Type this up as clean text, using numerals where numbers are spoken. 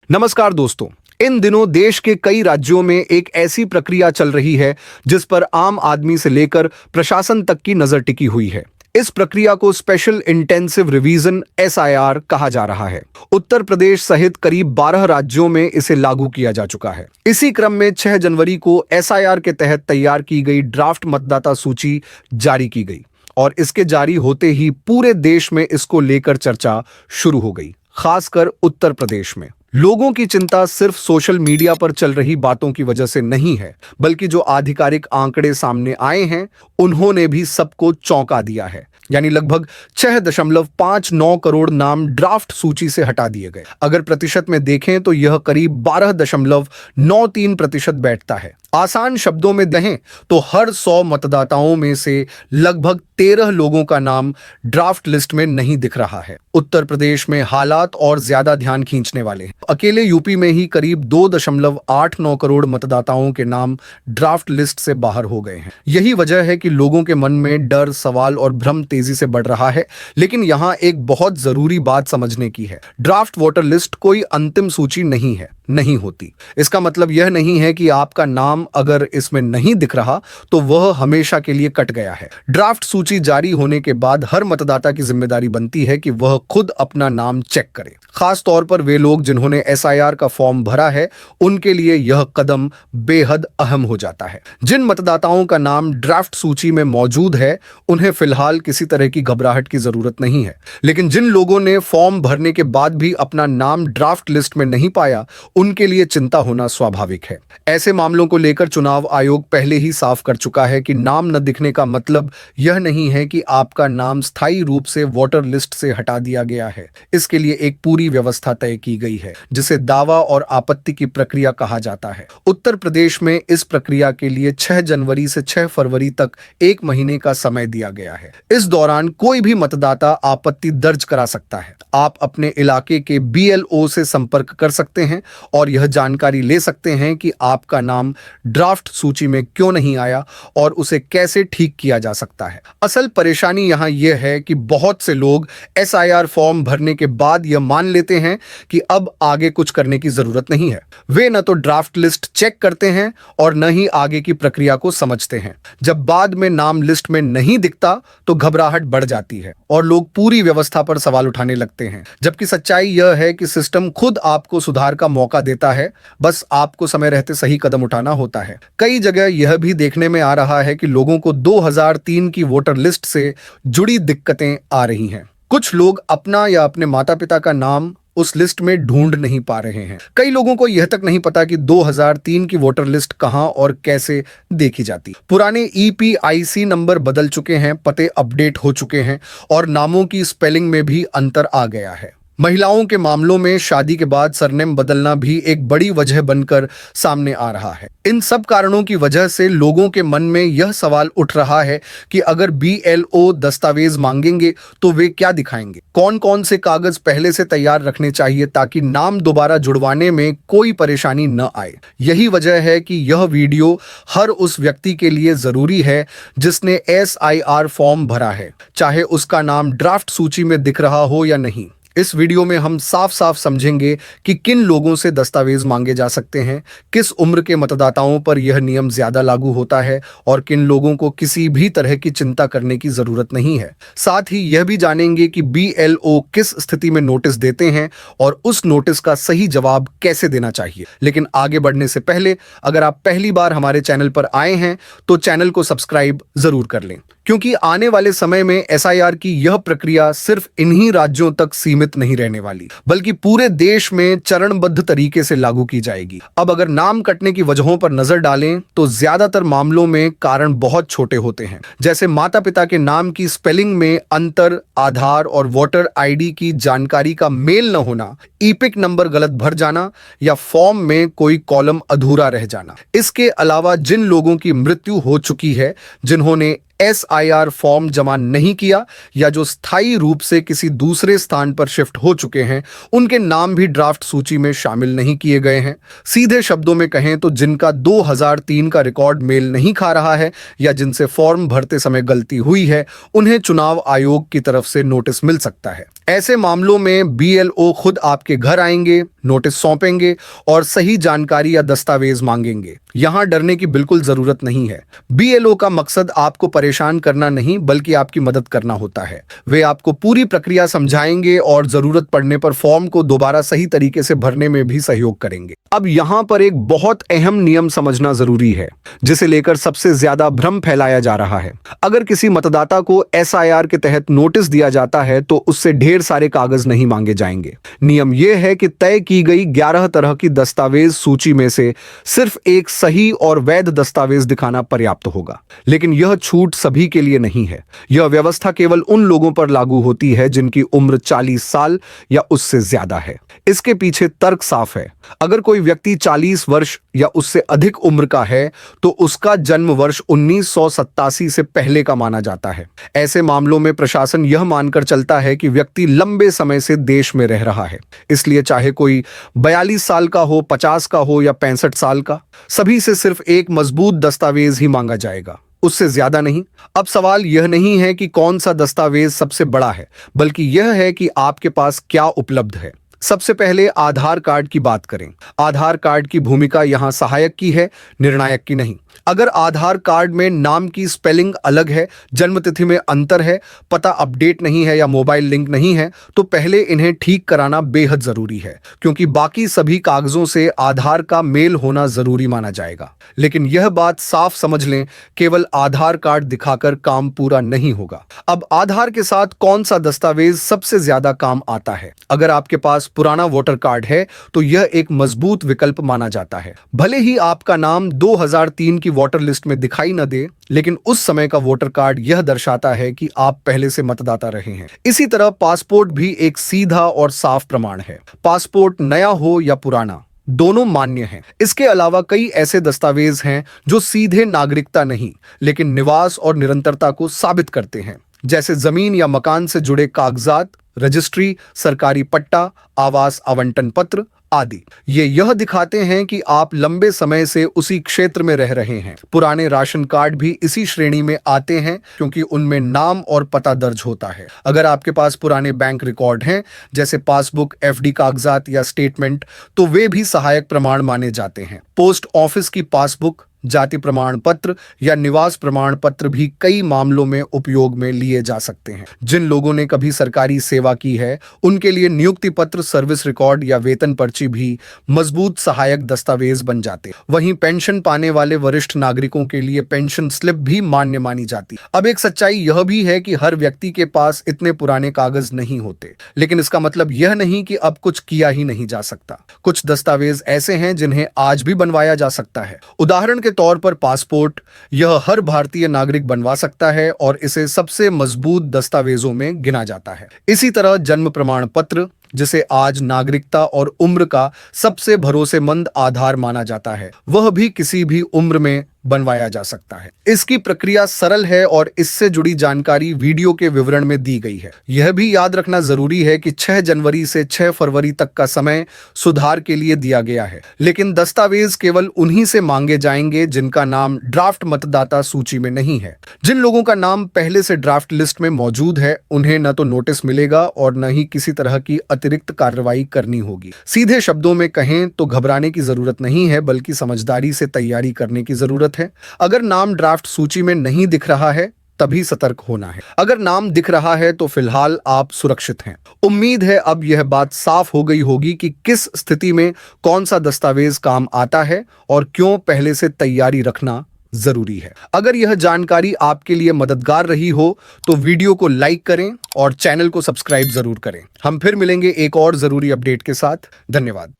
नमस्कार दोस्तों। इन दिनों देश के कई राज्यों में एक ऐसी प्रक्रिया चल रही है जिस पर आम आदमी से लेकर प्रशासन तक की नजर टिकी हुई है। इस प्रक्रिया को स्पेशल इंटेंसिव रिवीजन SIR कहा जा रहा है। उत्तर प्रदेश सहित करीब 12 राज्यों में इसे लागू किया जा चुका है। इसी क्रम में 6 जनवरी को SIR के तहत तैयार की गई ड्राफ्ट मतदाता सूची जारी की गई और इसके जारी होते ही पूरे देश में इसको लेकर चर्चा शुरू हो गई। खासकर उत्तर प्रदेश में लोगों की चिंता सिर्फ सोशल मीडिया पर चल रही बातों की वजह से नहीं है, बल्कि जो आधिकारिक आंकड़े सामने आए हैं उन्होंने भी सबको चौंका दिया है। यानी लगभग 6.59 करोड़ नाम ड्राफ्ट सूची से हटा दिए गए। अगर प्रतिशत में देखें तो यह करीब 12.93% बैठता है। आसान शब्दों में कहें तो हर 100 मतदाताओं में से लगभग 13 लोगों का नाम ड्राफ्ट लिस्ट में नहीं दिख रहा है। उत्तर प्रदेश में हालात और ज्यादा ध्यान खींचने वाले हैं। अकेले यूपी में ही करीब 2.89 करोड़ मतदाताओं के नाम ड्राफ्ट लिस्ट से बाहर हो गए हैं। यही वजह है कि लोगों के मन में डर, सवाल और भ्रम तेजी से बढ़ रहा है। लेकिन यहाँ एक बहुत जरूरी बात समझने की है। ड्राफ्ट वोटर लिस्ट कोई अंतिम सूची नहीं है, नहीं होती। इसका मतलब यह नहीं है कि आपका नाम अगर इसमें नहीं दिख रहा तो वह हमेशा के लिए कट गया है। ड्राफ्ट सूची जारी होने के बाद हर मतदाता की जिम्मेदारी बनती है कि वह खुद अपना नाम चेक करे। खास तौर पर वे लोग जिन्होंने SIR का फॉर्म भरा है, उनके लिए यह कदम बेहद अहम हो जाता है। जिन मतदाताओं का नाम ड्राफ्ट सूची में मौजूद है, उन्हें फिलहाल किसी तरह की घबराहट की जरूरत नहीं है। लेकिन जिन लोगों ने फॉर्म भरने के बाद भी अपना नाम ड्राफ्ट लिस्ट में नहीं पाया, उनके लिए चिंता होना स्वाभाविक है। ऐसे मामलों को लेकर चुनाव आयोग पहले ही साफ कर चुका है कि नाम न दिखने का मतलब यह नहीं है कि आपका नाम स्थायी रूप से वोटर लिस्ट से हटा दिया गया है। इसके लिए एक पूरी व्यवस्था तय की गई है, जिसे दावा और आपत्ति की प्रक्रिया कहा जाता है। उत्तर प्रदेश में इस प्रक्रिया के लिए 6 जनवरी से 6 फरवरी तक 1 महीने का समय दिया गया है। इस दौरान कोई भी मतदाता आपत्ति दर्ज करा सकता है। आप अपने इलाके के BLO से संपर्क कर सकते हैं और यह जानकारी ले सकते हैं कि आपका नाम ड्राफ्ट सूची में क्यों नहीं आया और उसे कैसे ठीक किया जा सकता है। असल परेशानी यहाँ यह है कि बहुत से लोग SIR फॉर्म भरने के बाद यह मान लेते हैं कि अब आगे कुछ करने की जरूरत नहीं है। वे न तो ड्राफ्ट लिस्ट चेक करते हैं और न ही आगे की प्रक्रिया को समझते हैं। जब बाद में नाम लिस्ट में नहीं दिखता तो घबराहट बढ़ जाती है और लोग पूरी व्यवस्था पर सवाल उठाने लगते हैं। जबकि सच्चाई यह है कि सिस्टम खुद आपको सुधार का मौका देता है, बस आपको समय रहते सही कदम उठाना होता है। कई जगह यह भी देखने में आ रहा है कि लोगों को 2003 की वोटर लिस्ट से जुड़ी दिक्कतें आ रही हैं। कुछ लोग अपना या अपने माता पिता का नाम उस लिस्ट में ढूंढ नहीं पा रहे हैं। कई लोगों को यह तक नहीं पता कि 2003 की वोटर लिस्ट कहां और कैसे देखी जाती। पुराने EPIC नंबर बदल चुके हैं, पते अपडेट हो चुके हैं और नामों की स्पेलिंग में भी अंतर आ गया है। महिलाओं के मामलों में शादी के बाद सरनेम बदलना भी एक बड़ी वजह बनकर सामने आ रहा है। इन सब कारणों की वजह से लोगों के मन में यह सवाल उठ रहा है कि अगर BLO दस्तावेज मांगेंगे तो वे क्या दिखाएंगे, कौन कौन से कागज पहले से तैयार रखने चाहिए ताकि नाम दोबारा जुड़वाने में कोई परेशानी न आए। यही वजह है कि यह वीडियो हर उस व्यक्ति के लिए जरूरी है जिसने SIR फॉर्म भरा है, चाहे उसका नाम ड्राफ्ट सूची में दिख रहा हो या नहीं। इस वीडियो में हम साफ साफ समझेंगे कि किन लोगों से दस्तावेज मांगे जा सकते हैं, किस उम्र के मतदाताओं पर यह नियम ज्यादा लागू होता है और किन लोगों को किसी भी तरह की चिंता करने की जरूरत नहीं है। साथ ही यह भी जानेंगे कि BLO किस स्थिति में नोटिस देते हैं और उस नोटिस का सही जवाब कैसे देना चाहिए। लेकिन आगे बढ़ने से पहले अगर आप पहली बार हमारे चैनल पर आए हैं तो चैनल को सब्सक्राइब जरूर कर लें, क्योंकि आने वाले समय में SIR की यह प्रक्रिया सिर्फ इन्हीं राज्यों तक सीमित नहीं रहने वाली, बल्कि पूरे देश में चरणबद्ध तरीके से लागू की जाएगी। अब अगर नाम कटने की वजहों पर नजर डालें तो ज्यादातर मामलों में कारण बहुत छोटे होते हैं, जैसे माता पिता के नाम की स्पेलिंग में अंतर, आधार और वोटर ID की जानकारी का मेल न होना, EPIC नंबर गलत भर जाना या फॉर्म में कोई कॉलम अधूरा रह जाना। इसके अलावा जिन लोगों की मृत्यु हो चुकी है, जिन्होंने SIR फॉर्म जमा नहीं किया या जो स्थायी रूप से किसी दूसरे स्थान पर शिफ्ट हो चुके हैं, उनके नाम भी ड्राफ्ट सूची में शामिल नहीं किए गए हैं। सीधे शब्दों में कहें तो जिनका 2003 का रिकॉर्ड मेल नहीं खा रहा है या जिनसे फॉर्म भरते समय गलती हुई है, उन्हें चुनाव आयोग की तरफ से नोटिस मिल सकता है। ऐसे मामलों में BLO खुद आपके घर आएंगे, नोटिस सौंपेंगे और सही जानकारी या दस्तावेज मांगेंगे। यहां डरने की बिल्कुल जरूरत नहीं है। बीएलओ का मकसद आपको परेशान करना नहीं बल्कि आपकी मदद करना होता है। वे आपको पूरी प्रक्रिया समझाएंगे और जरूरत पड़ने पर फॉर्म को दोबारा सही तरीके से भरने में भी सहयोग करेंगे। अब यहां पर एक बहुत अहम नियम समझना जरूरी है, जिसे लेकर सबसे ज्यादा भ्रम फैलाया जा रहा है। अगर किसी मतदाता को एसआईआर के तहत नोटिस दिया जाता है तो उससे ढेर सारे कागज नहीं मांगे जाएंगे। नियम यह है कि तय की गई 11 तरह की दस्तावेज सूची में से सिर्फ एक सही और वैध दस्तावेज दिखाना पर्याप्त होगा। लेकिन यह छूट सभी के लिए नहीं है। यह व्यवस्था केवल उन लोगों पर लागू होती है जिनकी उम्र 40 साल या उससे ज्यादा है। इसके पीछे तर्क साफ है। अगर कोई व्यक्ति 40 वर्ष या उससे अधिक उम्र का है तो उसका जन्म वर्ष 1987 से पहले का माना जाता है। ऐसे मामलों में प्रशासन यह मानकर चलता है कि व्यक्ति लंबे समय से देश में रह रहा है। इसलिए चाहे कोई 42 साल का हो, 50 का हो या 65 साल का, सभी से सिर्फ एक मजबूत दस्तावेज ही मांगा जाएगा, उससे ज्यादा नहीं। अब सवाल यह नहीं है कि कौन सा दस्तावेज सबसे बड़ा है, बल्कि यह है कि आपके पास क्या उपलब्ध है। सबसे पहले आधार कार्ड की बात करें। आधार कार्ड की भूमिका यहां सहायक की है, निर्णायक की नहीं। अगर आधार कार्ड में नाम की स्पेलिंग अलग है, जन्मतिथि में अंतर है, पता अपडेट नहीं है या मोबाइल लिंक नहीं है, तो पहले इन्हें ठीक कराना बेहद जरूरी है, क्योंकि बाकी सभी कागजों से आधार का मेल होना जरूरी माना जाएगा। लेकिन यह बात साफ समझ लें, केवल आधार कार्ड दिखाकर काम पूरा नहीं होगा। अब आधार के साथ कौन सा दस्तावेज सबसे ज्यादा काम आता है? अगर आपके पास पुराना वोटर कार्ड है तो यह एक मजबूत विकल्प माना जाता है। भले ही आपका नाम 2003 की वोटर लिस्ट में दिखाई न दे, लेकिन उस समय का वोटर कार्ड यह दर्शाता है कि आप पहले से मतदाता रहे हैं। इसी तरह पासपोर्ट भी एक सीधा और साफ प्रमाण है। पासपोर्ट नया हो या पुराना, दोनों मान्य हैं। इसके अलावा कई ऐसे दस्तावेज हैं जो सीधे नागरिकता नहीं, लेकिन निवास और निरंतरता को साबित करते हैं, जैसे जमीन या मकान से जुड़े कागजात, रजिस्ट्री, सरकारी पट्टा, आवास आवंटन पत्र आदि। ये यह दिखाते हैं कि आप लंबे समय से उसी क्षेत्र में रह रहे हैं। पुराने राशन कार्ड भी इसी श्रेणी में आते हैं, क्योंकि उनमें नाम और पता दर्ज होता है। अगर आपके पास पुराने बैंक रिकॉर्ड हैं, जैसे पासबुक, एफडी कागजात या स्टेटमेंट, तो वे भी सहायक प्रमाण माने जाते हैं। पोस्ट ऑफिस की पासबुक, जाति प्रमाण पत्र या निवास प्रमाण पत्र भी कई मामलों में उपयोग में लिए जा सकते हैं। जिन लोगों ने कभी सरकारी सेवा की है, उनके लिए नियुक्ति पत्र, सर्विस रिकॉर्ड या वेतन पर्ची भी मजबूत सहायक दस्तावेज बन जाते हैं। वहीं पेंशन पाने वाले वरिष्ठ नागरिकों के लिए पेंशन स्लिप भी मान्य मानी जाती है। अब एक सच्चाई यह भी है कि हर व्यक्ति के पास इतने पुराने कागज नहीं होते, लेकिन इसका मतलब यह नहीं कि अब कुछ किया ही नहीं जा सकता। कुछ दस्तावेज ऐसे हैं जिन्हें आज भी बनवाया जा सकता है। उदाहरण के तौर पर पासपोर्ट, यह हर भारतीय नागरिक बनवा सकता है और इसे सबसे मजबूत दस्तावेजों में गिना जाता है। इसी तरह जन्म प्रमाण पत्र, जिसे आज नागरिकता और उम्र का सबसे भरोसेमंद आधार माना जाता है, वह भी किसी भी उम्र में बनवाया जा सकता है। इसकी प्रक्रिया सरल है और इससे जुड़ी जानकारी वीडियो के विवरण में दी गई है। यह भी याद रखना जरूरी है कि 6 जनवरी से 6 फरवरी तक का समय सुधार के लिए दिया गया है, लेकिन दस्तावेज केवल उन्हीं से मांगे जाएंगे जिनका नाम ड्राफ्ट मतदाता सूची में नहीं है। जिन लोगों का नाम पहले से ड्राफ्ट लिस्ट में मौजूद है, उन्हें न तो नोटिस मिलेगा और न ही किसी तरह की अतिरिक्त कार्रवाई करनी होगी। सीधे शब्दों में कहें तो घबराने की जरूरत नहीं है, बल्कि समझदारी से तैयारी करने की जरूरत है। अगर नाम ड्राफ्ट सूची में नहीं दिख रहा है, तभी सतर्क होना है। अगर नाम दिख रहा है तो फिलहाल आप सुरक्षित हैं। उम्मीद है अब यह बात साफ हो गई होगी कि किस स्थिति में कौन सा दस्तावेज काम आता है और क्यों पहले से तैयारी रखना जरूरी है। अगर यह जानकारी आपके लिए मददगार रही हो तो वीडियो को लाइक करें और चैनल को सब्सक्राइब जरूर करें। हम फिर मिलेंगे एक और जरूरी अपडेट के साथ। धन्यवाद।